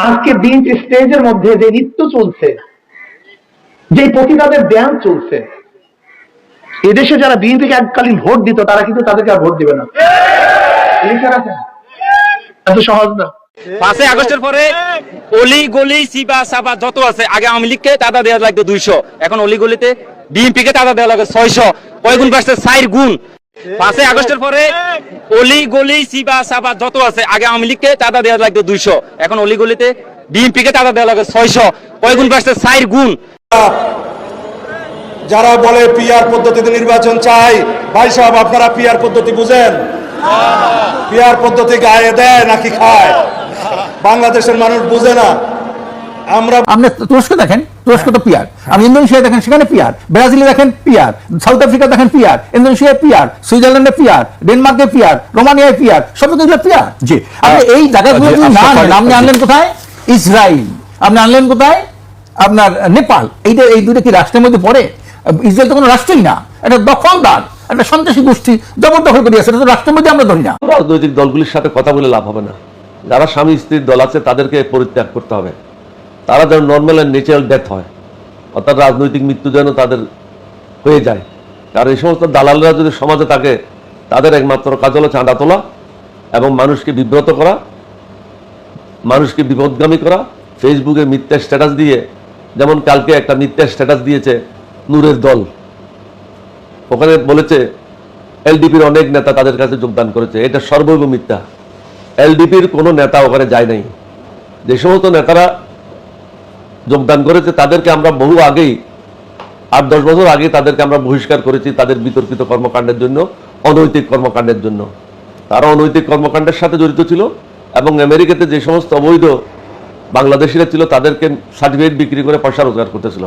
আজকে বিএনপি স্টেজের মধ্যে যে নৃত্য চলছে, যে প্রতিবাদের ব্যায়াম চলছে, এদেশে যারা বিএনপিকে এককালীন ভোট দিত তারা কিন্তু তাদেরকে আর ভোট দিবে না। এত সহজ না। 5 আগস্টের পরে অলি গলি সিবা সাবা যত আছে, আগে আওয়ামী লীগকে চাঁদা দেওয়া লাগতো 200, এখন অলি গলিতে বিএনপি কে চাঁদা দেওয়া লাগে 600। কয় গুণ বাড়ছে? 4 গুণ। 5 আগস্টের পরে অলি গলি সিবা সাবা যত আছে, আগে আওয়ামী লীগকে চাঁদা দেওয়া লাগতো 200, এখন অলি গলিতে বিএনপি কে চাঁদা দেওয়া লাগে 600। কয় গুণ বাড়ছে? 4 গুণ। যারা বলে পিআর পদ্ধতিতে নির্বাচন চাই, ভাই সাহেব আপনারা পিআর পদ্ধতি বুঝেন? পিআর পদ্ধতি গায়ে দেয় নাকি খায়? বাংলাদেশের মানুষ বুঝে না। আমরা তুরস্ক দেখেন, তুরস্ক তো পিআর। আপনি ইন্দোনেশিয়া দেখেন, সেখানে পিআর। ব্রাজিলে দেখেন পিআর, সাউথ আফ্রিকা দেখেন পিআর, ইন্দোনেশিয়া পিআর, সুইজারল্যান্ডে পিআর, ডেনমার্কে পিআর, রোমানিয়ায় পিআর, সব তো পিআর। জি, আপনি এই জায়গাগুলো আপনি আনলেন কোথায়? ইসরায়েল। আপনি আনলেন কোথায়? আপনার নেপাল। এই দুটো কি রাষ্ট্রের মধ্যে পড়ে? ইসরায়েল তো কোনো রাষ্ট্রই না, এটা দখলদার, একটা সন্ত্রাসী গোষ্ঠী জবরদখল করে আছে। এটা তো রাষ্ট্রের মধ্যে আমরা ধরি না। রাজনৈতিক দলগুলির সাথে কথা বলে লাভ হবে না। যারা স্বামী স্ত্রীর দল আছে তাদেরকে পরিত্যাগ করতে হবে। তারা যেন নর্মাল অ্যান্ড ন্যাচারাল ডেথ হয়, অর্থাৎ রাজনৈতিক মৃত্যু যেন তাদের হয়ে যায়। কারণ এই সমস্ত দালালরা যদি সমাজে থাকে, তাদের একমাত্র কাজ হলো চাঁদা তোলা এবং মানুষকে বিব্রত করা, মানুষকে বিপদগামী করা, ফেসবুকে মিথ্যা স্ট্যাটাস দিয়ে। যেমন কালকে একটা মিথ্যা স্ট্যাটাস দিয়েছে নূরের দল, ওখানে বলেছে এলডিপির অনেক নেতা তাদের কাছে যোগদান করেছে। এটা সর্বৈব মিথ্যা। এলডিপির কোনো নেতা ওখানে যায় নাই। যে সমস্ত নেতারা যোগদান করেছে তাদেরকে আমরা বহু আগেই, 8-10 বছর আগে তাদেরকে আমরা বহিষ্কার করেছি তাদের বিতর্কিত কর্মকাণ্ডের জন্য, অনৈতিক কর্মকাণ্ডের জন্য। তারা অনৈতিক কর্মকাণ্ডের সাথে জড়িত ছিল এবং আমেরিকাতে যে সমস্ত অবৈধ বাংলাদেশিরা ছিল তাদেরকে সার্টিফিকেট বিক্রি করে পয়সা রোজগার করতেছিল।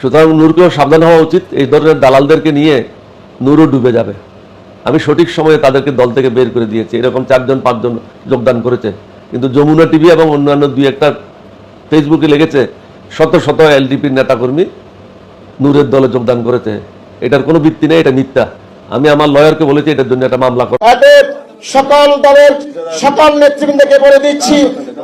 সুতরাং নূরকেও সাবধান হওয়া উচিত। এই ধরনের দালালদেরকে নিয়ে নূরও ডুবে যাবে। আমি সঠিক সময়ে তাদেরকে দল থেকে বের করে দিয়েছি। এরকম 4-5 যোগদান করেছে, কিন্তু যমুনা টিভি এবং অন্যান্য 2-1টা ফেসবুকে লেগেছে শত শত এলডিপির নেতাকর্মী নূরের দলে যোগদান করেছে। এটার কোনো ভিত্তি নেই, এটা মিথ্যা। আমি আমার লয়ারকে বলেছি এটার জন্য একটা মামলা করে। সকল দলের সকল নেতৃবৃন্দকে বলে দিচ্ছি,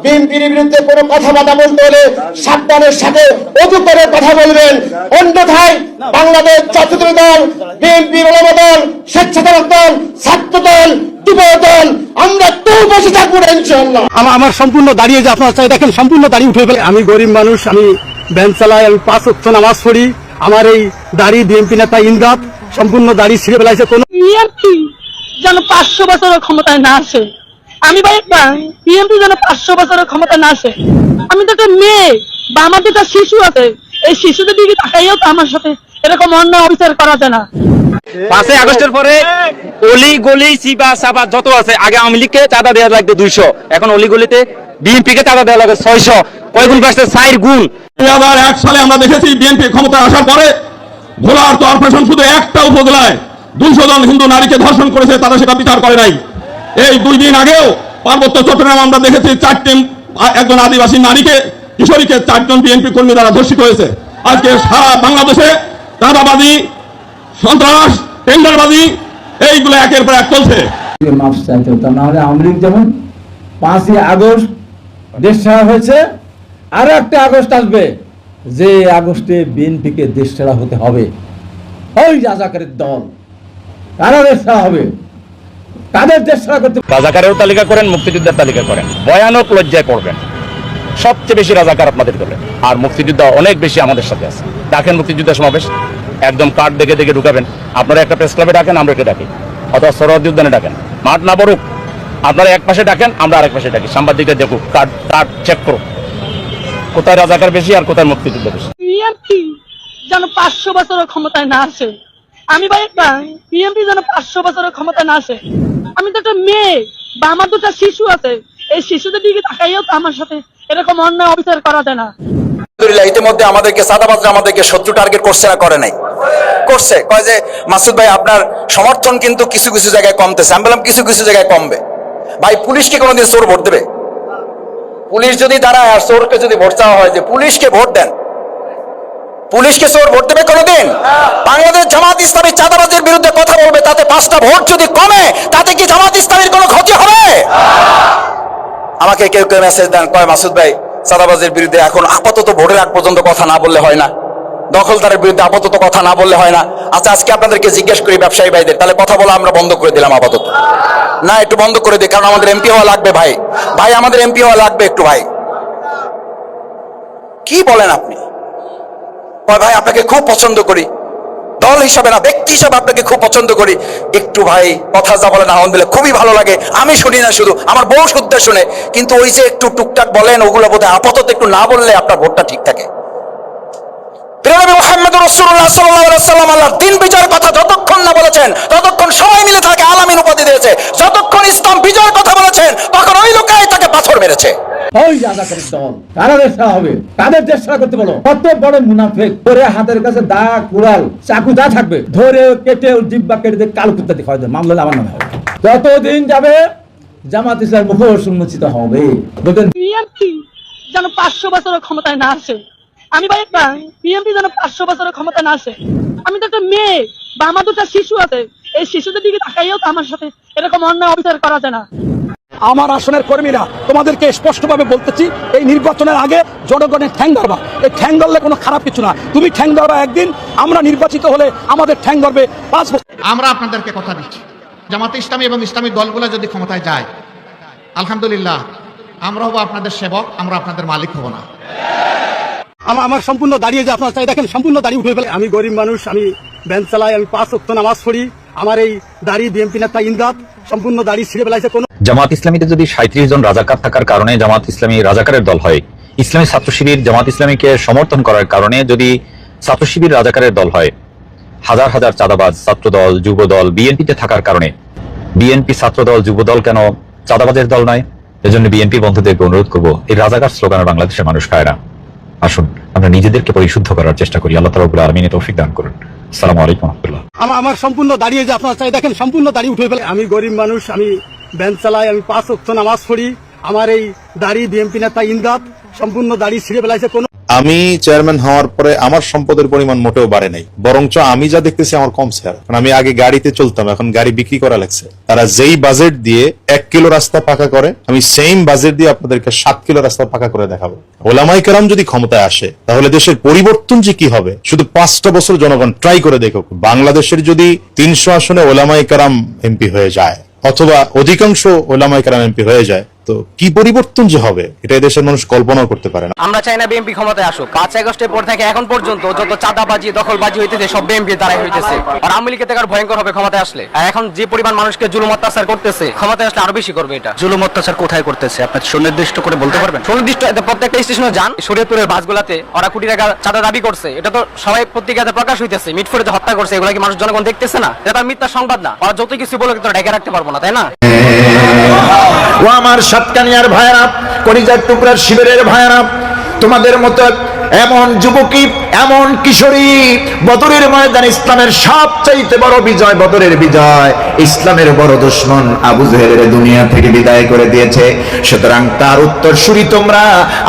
বিএনপির বিরুদ্ধে কোনো কথাবার্তা বলতে হলে সাবধানের সাথে অজু করে কথা বলবেন। অন্যথায় বাংলাদেশ জাতীয় দল, বিএনপি ওলামা দল, স্বেচ্ছাসেবক দল, ছাত্র দল, যুব দল, আমরা তো বসে থাকবো না ইনশাআল্লাহ। আমার সম্পূর্ণ দাঁড়িয়ে যে আপনারা চাই দেখেন, সম্পূর্ণ দাঁড়িয়ে উঠে ফেলে। আমি গরিব মানুষ, আমি ভ্যান চালাই, আমি 5 ওয়াক্ত নামাজ পড়ি। আমার এই দাড়ি বিএনপি নেতা ইমদাদ সম্পূর্ণ দাড়ি ছিঁড়ে ফেলাইছে। কোন বিএনপি যেন 500 বছরের ক্ষমতায় না আসে। আমি ভাই বিএনপি যেন 500 বছরের ক্ষমতায় না আসে। আমি তো একটা মেয়ে বা আমার তো একটা শিশু আছে, এই শিশুদের দিকে তাকাইও তো আমার সাথে এরকম অন্যায় অবিচার করা যায় না। 5 আগস্টের পরে অলি গলি সিবা সাবা যত আছে, আগে আওয়ামী লীগকে চাঁদা দেওয়া লাগতো 200, এখন অলি গলিতে বিএনপি কে চাঁদা দেওয়া লাগে 600। কয় গুণ বাড়ছে? 4 গুণ। 2001 সালে আমরা দেখেছি বিএনপি ক্ষমতায় আসার পরে ভোলার কর্পোরেশন শুধু একটা উপজেলায় 200 জন হিন্দু নারীকে ধর্ষণ করেছে, তারা সেটা বিচার করে নাই। এই 2 দিন আগেও পার্বত্য চট্টগ্রামে আমরা দেখেছি একজন আদিবাসী নারীকে, কিশোরীকে 4 জন বিএনপি কর্মী দ্বারা ধর্ষিত হয়েছে। আজকে সারা বাংলাদেশে চাঁদাবাজি, সন্ত্রাস, টেন্ডারবাজি এইগুলো একের পর এক চলছে। মাফ চাইতে হতো, নাহলে আওয়ামী লীগ যেমন 5 আগস্ট দেশ ছাড়া হয়েছে, আরো একটা আগস্ট আসবে যে আগস্টে বিএনপিকে দেশ ছাড়া হতে হবে। ওই রাজাকারের দল কারা দেশ ছাড়া হবে, তাদের দেশ ছাড়া করতে। রাজাকারের তালিকা করেন, মুক্তিযোদ্ধার তালিকা করেন, ভয়ানক লজ্জায় পড়বেন। সবচেয়ে বেশি রাজাকার আপনাদের দলে, আর মুক্তিযোদ্ধা অনেক বেশি আমাদের সাথে আছে। ডাকেন মুক্তিযোদ্ধা সমাবেশ, একদম কার্ড দেখে দেখে ঢুকাবেন। আপনারা একটা প্রেস ক্লাবে ডাকেন, আমরা এটা ডাকি, অথবা সরোয়ার্দী উদ্যানে ডাকেন। মাঠ না পড়ুক, আপনারা এক পাশে ডাকেন, আমরা আরেক পাশে ডাকি। সাংবাদিকরা দেখুক, কার্ড চেক করুক কোথায় রাজাকার বেশি আর কোথায় মুক্তিযোদ্ধা বেশি। বিএনপি যেন 500 বছরের ক্ষমতায় না আসে। আমি ভাই বিএনপি যেন 500 বছরের ক্ষমতায় না আসে। আমি তো একটা মেয়ে বা আমার দুটা শিশু আছে, এই শিশুদের দিকে তাকাইও তো আমার সাথে এরকম অন্যায় অবিচার করা যায় না। ইতিমধ্যে আমাদেরকে সাদাবাজরা আমাদেরকে শত্রু টার্গেট করছে না করে নাই? করছে। কয় যে মাসুদ ভাই আপনার সমর্থন কিন্তু কিছু কিছু জায়গায় কমতেছে। আমি বললাম কিছু কিছু জায়গায় কমবে। ভাই পুলিশকে কোনোদিন চোর ভোট দেবে? পুলিশ যদি দাঁড়ায় আর চোরকে যদি ভোট চাওয়া হয় যে পুলিশকে ভোট দেন, পুলিশকে চোর ভোট দেবে কোনোদিন? বাংলাদেশ জামাত ইসলামী চাঁদাবাজির বিরুদ্ধে কথা বলবে, তাতে 5টা ভোট যদি কমে তাতে কি জামাত ইসলামীর কোনো ক্ষতি হবে? আমাকে কেউ কেউ মেসেজ দেন, কয় মাসুদ ভাই চাঁদাবাজির বিরুদ্ধে এখন আপাতত ভোটের আগ পর্যন্ত কথা না বললে হয় না, দখলদারের বিরুদ্ধে আপাতত কথা না বললে হয় না। আচ্ছা, আজকে আপনাদেরকে জিজ্ঞেস করি ব্যবসায়ী ভাইদের, তাহলে কথা বলা আমরা বন্ধ করে দিলাম আপাতত? না, একটু বন্ধ করে দিই, কারণ আমাদের এমপি হওয়া লাগবে ভাই। ভাই আমাদের এমপি হওয়া লাগবে একটু ভাই। কি বলেন আপনি? ভাই আপনাকে খুব পছন্দ করি, দল হিসাবে না ব্যক্তি হিসাবে আপনাকে খুব পছন্দ করি। একটু ভাই কথা যা বলেন আলহামদুলিল্লাহ খুবই ভালো লাগে। আমি শুনি না শুধু, আমার বউ শুদ্ধে শুনে, কিন্তু ওই যে একটু টুকটাক বলেন ওগুলো বোধহয় আপাতত একটু না বললে আপনার ভোটটা ঠিক থাকে। মুহাম্মদ রাসূলুল্লাহ সাল্লাল্লাহু আলাইহি ওয়াসাল্লাম আল্লাহর দিন বিজয়ের কথা যতক্ষণ না বলেছেন ততক্ষণ সবাই মিলে তাকে আলামিন উপাধি দিয়েছে। যতক্ষণ ইসলাম বিজয়ের কথা বলেছেন তখন ওই লোকেই তাকে পাথর মেরেছে। ওই রাজাকারের দল কারা দেশটা হবে, কাদের দেশটা করতে বলো? কত বড় মুনাফিক, ধরে হাতের কাছে দা কুড়াল চাকু যা থাকবে ধরে কেটে জিব্বা কেটে দিয়ে কালো কুত্তা দেখায় দেয়, মামলা আমার নামে হবে। যতদিন যাবে জামাত ইসলামের মুখোশ উন্মোচিত হবে। বিএনপি যেন 500 বছরের ক্ষমতায় না আসে। আমি ভাই বিএনপি যেন 500 বছরের ক্ষমতা না আসে। আমি তো একটা মেয়ে বা আমার দুটা শিশু আছে, এই শিশুদের দিকে তাকাইও তো আমার সাথে এরকম অন্যায় অবিচার করা যায় না। আমার আসনের কর্মীরা তোমাদেরকে স্পষ্টভাবে বলতেছি, এই নির্বাচনের আগে জনগণের ঠ্যাং ধরবা। এই ঠ্যাং ধরলে কোনো খারাপ কিছু না, তুমি ঠ্যাং ধরবা একদিন, আমরা নির্বাচিত হলে আমাদের ঠ্যাং ধরবে 5 বছর। আমরা আপনাদেরকে কথা দিচ্ছি, জামাতে ইসলামী এবং ইসলামী দলগুলো যদি ক্ষমতায় যায়, আলহামদুলিল্লাহ আমরা হবো আপনাদের সেবক, আমরা আপনাদের মালিক হব না। আমার সম্পূর্ণ দাঁড়িয়ে যে আপনার চাই দেখেন, সম্পূর্ণ দাঁড়িয়ে উঠে ফেলে। আমি গরিব মানুষ, আমি ভ্যান চালাই, আমি 5 ওয়াক্ত নামাজ পড়ি। আমার এই দাড়ি বিএনপি নেতা ইমদাদ সম্পূর্ণ দাড়ি ছিঁড়ে ফেলাইছে। কোন জামাত ইসলামীতে যদি 37 জন রাজাকার থাকার কারণে জামাত ইসলামী রাজাকারের দল হয়, ইসলামী ছাত্র শিবির জামাত ইসলামীকে সমর্থন করার কারণে যদি ছাত্র শিবির রাজাকারের দল হয়, হাজার হাজার চাঁদাবাজ ছাত্র দল যুব দল বিএনপিতে থাকার কারণে বিএনপি ছাত্র দল যুব দল কেন চাঁদাবাজের দল নয়? এজন্য বিএনপি বন্ধুদেরকে অনুরোধ করবো, এই রাজাকার স্লোগানে বাংলাদেশের মানুষ খায় না। আসুন আমরা নিজেদেরকে পরিশুদ্ধ করার চেষ্টা করি। আল্লাহ তাআলা রব্বুল আলামিন তৌফিক দান করুন। আসসালামু আলাইকুম ওয়া রাহমাতুল্লাহ। আমার সম্পূর্ণ দাঁড়িয়ে যে আপনার চাই দেখেন, সম্পূর্ণ দাড়ি উঠে ফেলে। আমি গরিব মানুষ, আমি ভ্যান চালাই, আমি 5 ওয়াক্ত নামাজ পড়ি। আমার এই দাড়ি বিএনপি নেতা ইমদাদ সম্পূর্ণ দাড়ি ছিঁড়ে ফেলাইছে। কোন আমি চেয়ারম্যান হওয়ার পরে আমার সম্পদের পরিমাণ মোটেও বাড়ে নাই, বরঞ্চ আমি যা দেখতেছি আমার কমছে। কারণ আমি আগে গাড়িতে চলতাম, এখন গাড়ি বিক্রি করা লাগছে। তারা যেই বাজেট দিয়ে 1 কিলো রাস্তা পাকা করে, আমি সেম বাজেট দিয়ে আপনাদেরকে 7 কিলো রাস্তা পাকা করে দেখাবো। ওলামায়ে কেরাম যদি ক্ষমতায় আসে তাহলে দেশের পরিবর্তন যে কি হবে, শুধু 5টা বছর জনগণ ট্রাই করে দেখুক। বাংলাদেশের যদি 300 আসনে ওলামায়ে কেরাম এমপি হয়ে যায় অথবা অধিকাংশ ওলামায়ে কেরাম এমপি হয়ে যায়, তো কি পরিবর্তন যে হবে এটা দেশের মানুষ কল্পনাও করতে পারে না। আমরা চাই না বিএনপি ক্ষমতায় আসুক। 5 আগস্টের পর থেকে এখন পর্যন্ত যত চাঁদাবাজি দখলবাজি হইতেছে সব বিএনপি দ্বারাই হইতেছে। আর আওয়ামী লীগের থেকে ভয়ঙ্কর হবে ক্ষমতায় আসলে। আর এখন যে পরিমাণ মানুষকে জুলুম অত্যাচার করতেছে, ক্ষমতায় আসলে আরো বেশি করবে। এটা জুলুম অত্যাচার কোথায় করতেছে আপনি সুনির্দিষ্ট করে বলতে পারবেন? সুনির্দিষ্ট প্রত্যেকটা স্টেশনে যান, শরীয়তপুরের বাসগুলাতে ওরা কোটি টাকা চাঁদা দাবি করছে, এটা তো সবাই পত্রিকাতে প্রকাশ হইতেছে। মিটফোরে যে হত্যা করছে এগুলা কি মানুষ জনগণ দেখতেছে না? এটা তার মিথ্যা সংবাদ না? ওরা যত কিছু বলে কিন্তু ঢেকে রাখতে পারবো না, তাই না? ও আমার সাতকানিয়ার ভাইরা, কলিজার টুকরার শিবিরের ভাইরা, তোমাদের মতো এমন যুবকী, এমন কিশোরী বদরের ময়দানে ইসলামের সবচাইতে বড় বিজয়, বদরের বিজয়, ইসলামের বড় দুশমন আবু জেহেলের দুনিয়া থেকে বিদায় করে দিয়েছে। সুতরাং তার উত্তরসূরি তোমরা,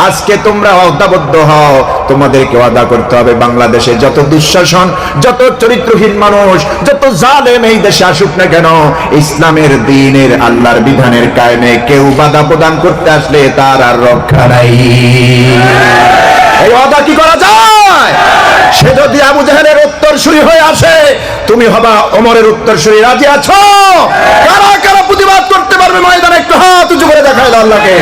আজকে তোমরা ওয়াদাবদ্ধ হও। তোমাদেরকে ওয়াদা করতে হবে বাংলাদেশে যত দুঃশাসন, যত চরিত্রহীন মানুষ, যত জালেম এই দেশে আসুক না কেন, ইসলামের দ্বীনের আল্লাহর বিধানের কায়েমে কেউ বাধা প্রদান করতে আসলে তার আর রক্ষা নাই। এই ওয়াদা কি করা যায়? সে যদি আবু জাহেলের উত্তরসূরি হয়ে আসে, তুমি হবা ওমরের উত্তরসূরি। রাজি আছো? কারা কারা প্রতিবাদ করতে পারবে ময়দানে একটু হাত উঁচু করে দেখায় দাও আল্লাহকে।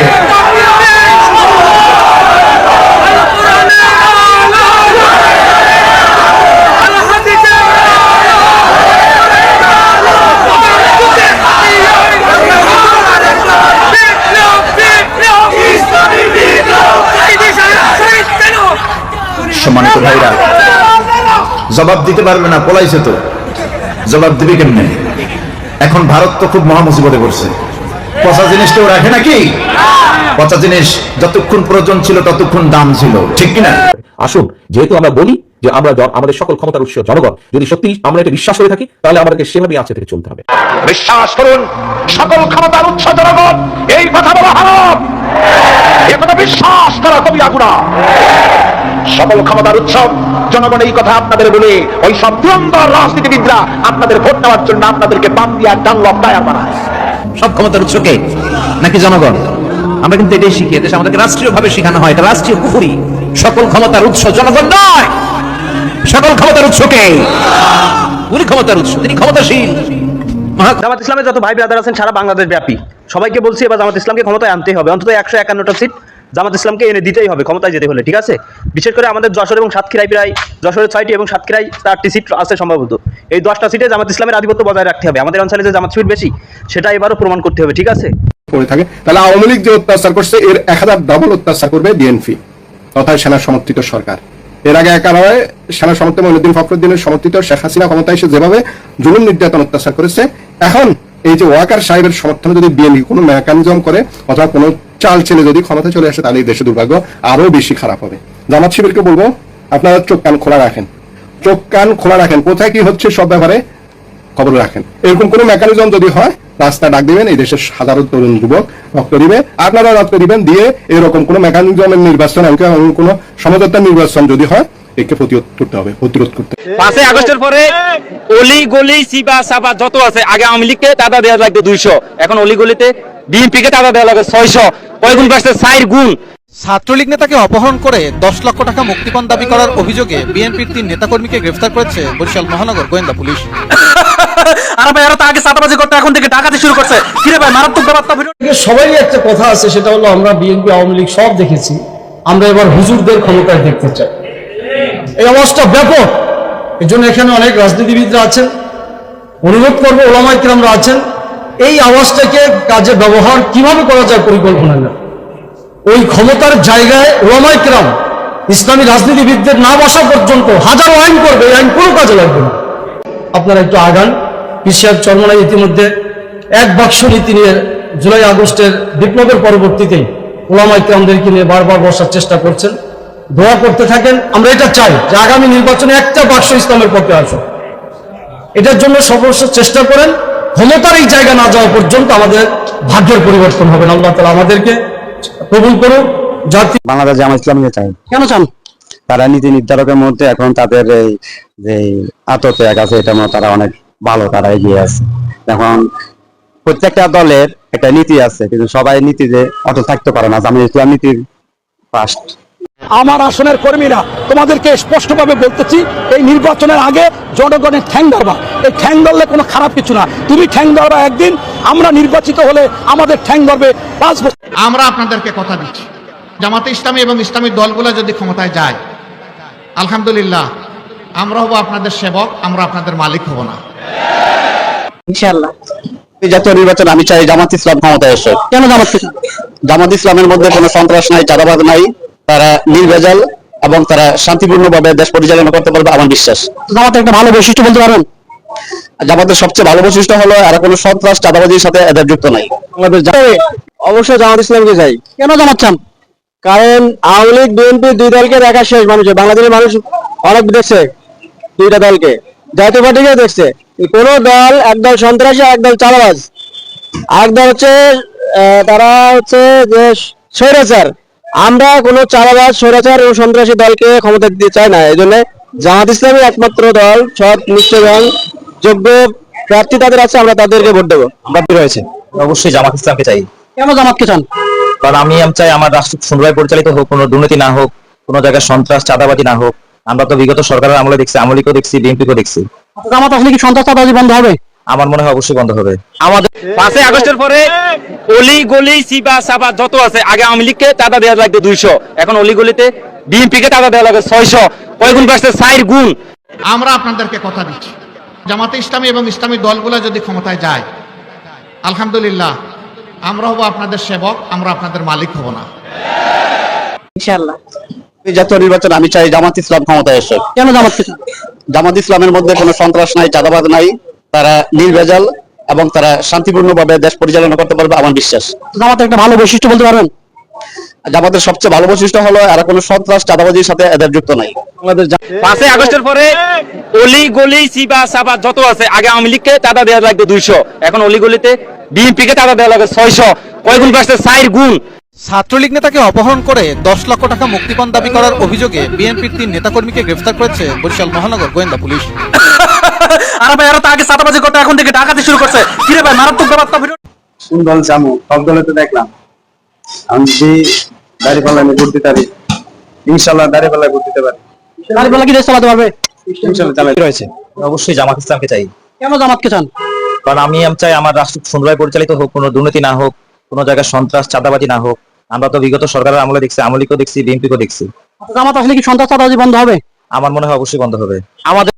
সম্মানিত ভাইরা, জবাব দিতে পারবে না, পলাইছে তো, জবাব দিবি কেমনে? এখন ভারত তো খুব মহামুসিবতে পড়ছে। পচা জিনিস কেউ রাখে নাকি? পচা জিনিস যতক্ষণ প্রয়োজন ছিল ততক্ষণ দাম ছিল, ঠিক কিনা? আসুন, যেহেতু আমরা বলি যে আমরা আমাদের সকল ক্ষমতার উৎস জনগণ, যদি সত্যি আমরা এটা বিশ্বাস করে থাকি তাহলে আমাদেরকে সেভাবে আঁচে থেকে চলতে হবে। বিশ্বাস করুন, সকল ক্ষমতার উৎস জনগণ, এই কথা বলা হারাম, এই কথা বিশ্বাস করা কবিরা গুনাহ। সকল ক্ষমতার উৎস জনগণ, এই কথা আপনাদের বলে ওই সব দুরন্তর রাজনীতিবিদরা আপনাদের ভোট নেওয়ার জন্য আপনাদেরকে বাম দিয়া ডানলপ টায়ার বানায়। সব ক্ষমতার উৎস কে? নাকি জনগণ? আমরা কিন্তু এটাই শিখি, এদেশে আমাদেরকে রাষ্ট্রীয়ভাবে শেখানো হয়, এটা রাষ্ট্রীয় কুফরি। সকল ক্ষমতার উৎস জনগণ নয়, সকল ক্ষমতার উৎস কে? উনি ক্ষমতার উৎস, তিনি ক্ষমতাশীল। জামাত ইসলামের যত ভাই ব্রাদার আছেন সারা বাংলাদেশ ব্যাপী সবাইকে বলছি, এবার জামাত ইসলামকে ক্ষমতায় আনতেই হবে। অন্তত 151টা সিট জামাত ইসলামকে এনে দিতেই হবে ক্ষমতায় যেতে হলে, ঠিক আছে? বিশেষ করে আমাদের যশোর এবং সাতক্ষীরায় প্রায়, যশোরে 6টি এবং সাতক্ষীরায় 4টি সিট আছে সম্ভবত। এই 10টা সিটে জামাত ইসলামের আধিপত্য বজায় রাখতে হবে। আমাদের অঞ্চলে যে জামাত শিবির বেশি সেটা এবারও প্রমাণ করতে হবে, ঠিক আছে? করে থাকে, তাহলে আওয়ামী লীগ যে অত্যাচার করছে এর 1000 ডাবল অত্যাচার করবে বিএনপি তথা সেনা সমর্থিত সরকার। এর আগে একা নয়, সেনা সমর্থিত মঈনুদ্দিন ফখরুদ্দিনের সমর্থিত শেখ হাসিনা ক্ষমতায় এসে যেভাবে জুলুম নির্যাতন অত্যাচার করেছে, এখন এই যে ওয়াকার সাহেবের সমর্থনে যদি বিএনপি কোনো মেকানিজম করে অথবা কোনো চাল ছেলে যদি ক্ষমতা চলে আসে, তাহলে এই দেশে দুর্ভাগ্য আরো বেশি খারাপ হবে। জামাত শিবিরকে বলবো, আপনারা চোখ কান খোলা রাখেন, চোখ কান খোলা রাখেন, কোথায় কি হচ্ছে সব ব্যাপারে খবর রাখেন। এরকম কোনো মেকানিজম যদি হয়, রাস্তা ডাক দিবেন, এই দেশের সাধারণ তরুণ যুবক রক্ত দিবে, আপনারা রক্ত দিবেন, দিয়ে এরকম কোনো মেকানিজমের নির্বাচন, এমন কোনো সমঝোতার নির্বাচন যদি হয়, একে প্রতিরোধ করতে হবে, প্রতিরোধ করতে। 5 আগস্টের পরে অলি গলি সিবা সাবা যত আছে, আগে আওয়ামী লীগকে চাঁদা দেওয়া লাগবে 200, এখন অলি গলিতে বিএনপিকে চাঁদা দেওয়া লাগে 600, কয় গুণ বাড়ছে? 4 গুণ। ছাত্রলীগ নেতাকে অপহরণ করে 10 লক্ষ টাকা মুক্তিপণ দাবি করার অভিযোগে বিএনপির 3 নেতাকর্মীকে গ্রেফতার করেছে বরিশাল মহানগর গোয়েন্দা পুলিশ। আর ভাই এরা তো আগে চাঁদাবাজি করতে, এখন থেকে ডাকাতি শুরু করছে। কি রে ভাই, মারাত্মক ব্যাপারটা। সবারই একটা কথা আছে, সেটা হলো আমরা বিএনপি আওয়ামী লীগ সব দেখেছি, আমরা এবার হুজুরদের ক্ষমতায় দেখতে চাই। এই অবস্থা ব্যাপক, এর জন্য এখানে অনেক রাজনীতিবিদরা আছেন, অনুরোধ করবো ওলামায়ে কেরামরা আছেন, এই আওয়াজটাকে কাজে ব্যবহার কিভাবে করা যায় পরিকল্পনা না, ওই ক্ষমতার জায়গায় ওলামায়ে কেরাম ইসলামী রাজনীতিবিদদের না বসা পর্যন্ত হাজারো আইন করবে, এই আইন কোনো কাজে লাগবে না। আপনারা একটু আগান। পিসিআর চরমনাই ইতিমধ্যে 1 বাক্স নীতি নিয়ে জুলাই আগস্টের বিপ্লবের পরবর্তীতেই ওলামায়ে কেরামদেরকে নিয়ে বারবার বসার চেষ্টা করছেন। দোয়া করতে থাকেন। আমরা এটা চাই যে আগামী নির্বাচনে একটা বাক্স ইসলামের পক্ষে আসুক। এটার জন্য সর্বস্ব চেষ্টা করেন। ক্ষমতার এই জায়গা না যাওয়া পর্যন্ত আমাদের ভাগ্যের পরিবর্তন হবে না। আল্লাহ তাআলা আমাদেরকে কবুল করুন। জাতি বাংলাদেশ জামাত ইসলামকে চাই। কেন চান? তারা নীতি নির্ধারকের মধ্যে এখন তাদের এই যে আত্মত্যাগ আছে, এটা তারা অনেক ভালো, তারা এগিয়ে আছে। এখন প্রত্যেকটা দলের একটা নীতি আছে, কিন্তু সবাই নীতিতে অটল থাকতে পারে না। জামাত ইসলাম নীতির ফার্স্ট। আমার আসনের কর্মীরা তোমাদেরকে স্পষ্টভাবে বলতেছি, এই নির্বাচনের আগে জনগণের ঠ্যাং ধরবা। এই ঠ্যাং ধরলে কোনো খারাপ কিছু না। তুমি ঠ্যাং ধরবা একদিন, আমরা নির্বাচিত হলে আমাদের ঠ্যাং ধরবে 5 বছর। আমরা আপনাদেরকে কথা দিচ্ছি, জামাতে ইসলামী এবং ইসলামী দলগুলো যদি ক্ষমতায় যায়, আলহামদুলিল্লাহ আমরা হব আপনাদের সেবক, আমরা আপনাদের মালিক হব না, ইনশাআল্লাহ। জাতীয় নির্বাচন আমি চাই জামাত ইসলাম ক্ষমতায় আসে। কেন জামাত ইসলাম? জামাত ইসলামের মধ্যে কোনো সন্ত্রাস নাই, চাঁদাবাজ নাই, তারা নির্ভেজাল এবং তারা শান্তিপূর্ণভাবে দেশ পরিচালনা করতে পারবে আমার বিশ্বাস। জামাতের একটা ভালো বৈশিষ্ট্য বলতে পারেন? জামাতের সবচেয়ে ভালো বৈশিষ্ট্য হলো এরা কোনো সন্ত্রাস চাঁদাবাজির সাথে এদের যুক্ত নাই। অবশ্যই জামাত ইসলামকে চাই। কেন জামাত চান? কারণ আওয়ামী লীগ বিএনপি 2 দলকে দেখা শেষ। মানুষের বাংলাদেশের মানুষ অনেক দেখছে 2টা দলকে, জাতীয় পার্টিকে দেখছে। কোন দল, একদল সন্ত্রাসী, একদল চাঁদাবাজ, আরেকদল হচ্ছে তারা হচ্ছে যে স্বৈরাচার। আমরা কোনো চাঁদাবাজ, স্বৈরাচার এবং সন্ত্রাসী দলকে ক্ষমতা দিতে চাই না। এই জন্য জামাত ইসলামী একমাত্র দল, সৎ, নিশ্চয়ন, যোগ্য প্রার্থী তাদের আছে, আমরা তাদেরকে ভোট দেবো। আমরা রয়েছে অবশ্যই জামাত ইসলামকে চাই। কেন জামাতকে চান? কারণ আমি চাই আমার রাষ্ট্র সুন্দরভাবে পরিচালিত হোক, কোনো দুর্নীতি না হোক, কোনো জায়গায় সন্ত্রাস চাঁদাবাজি না হোক। আমরা তো বিগত সরকারের আমলে দেখছি, আওয়ামী লীগও দেখছি, বিএনপিকেও দেখছি। জামাত আসলে কি সন্ত্রাস চাঁদাবাজি বন্ধ হবে? আমার মনে হয় অবশ্যই বন্ধ হবে। আমাদের 5 আগস্টের পরে অলি গলি সিবা সাবা যত আছে, আগে আওয়ামী লীগকে চাঁদা দেওয়া লাগবে 200, এখন অলি গলিতে বিএনপিকে চাঁদা দেওয়া লাগে 600, কয় গুণ বাড়ছে? 4 গুণ। আমরা আপনাদেরকে কথা দিচ্ছি, জামাতে ইসলামী এবং ইসলামী দলগুলো যদি ক্ষমতায় যায়, আলহামদুলিল্লাহ আমরা হব আপনাদের সেবক, আমরা আপনাদের মালিক হব না, ইনশাআল্লাহ। জাতীয় নির্বাচন আমি চাই জামাত ইসলাম ক্ষমতায় আসে। কেন জামাতকে চান? জামাত ইসলামের মধ্যে কোনো সন্ত্রাস নাই, চাঁদাবাজ নাই, তারা নির্ভেজাল এবং তারা শান্তিপূর্ণভাবে দেশ পরিচালনা করতে পারবে আমার বিশ্বাস। জামাতের একটা ভালো বৈশিষ্ট্য বলতে পারেন? জামাতের সবচেয়ে ভালো বৈশিষ্ট্য হলো এরা কোনো সন্ত্রাস চাঁদাবাজির সাথে এদের যুক্ত নাই। 5 আগস্টের পরে অলি গলি সিবা সাবা যত আছে, আগে আওয়ামী লীগকে চাঁদা দেওয়া লাগবে 200, এখন অলি গলিতে বিএনপিকে চাঁদা দেওয়া লাগে 600, কয় গুণ বাড়ছে? 4 গুণ। ছাত্রলীগ নেতাকে অপহরণ করে 10 লক্ষ টাকা মুক্তিপণ দাবি করার অভিযোগে বিএনপির 3 নেতাকর্মীকে গ্রেফতার করেছে বরিশাল মহানগর গোয়েন্দা পুলিশ। আর ভাই এরা তো আগে চাঁদাবাজি করতে, এখন থেকে ডাকাতি শুরু করছে। কি রে ভাই, মারাত্মক ব্যাপারটা। কোন দল চামু? সব দলে তো দেখলাম আমি যদি দাঁড়িপাল্লায় ভোট দিতে পারি, ইনশাল্লাহ দাঁড়িপাল্লায় ভোট দিতে পারি। দাঁড়িপাল্লা কি দেশ চালাতে পারবে? ইনশাল্লাহ চালাই রয়েছে। অবশ্যই জামাত ইসলামকে চাই, কেন জামাতকে চান? কারণ আমি চাই আমার রাষ্ট্র সুন্দরভাবে পরিচালিত হোক, কোনো দুর্নীতি না হোক, কোনো জায়গায় সন্ত্রাস চাঁদাবাজি না হোক। আমরা তো বিগত সরকারের আমলে দেখছি, আওয়ামী লীগও দেখছি, বিএনপিকেও দেখছি। জামাত আসলে কি সন্ত্রাস চাঁদাবাজি বন্ধ হবে? আমার মনে হয় অবশ্যই বন্ধ হবে। আমাদের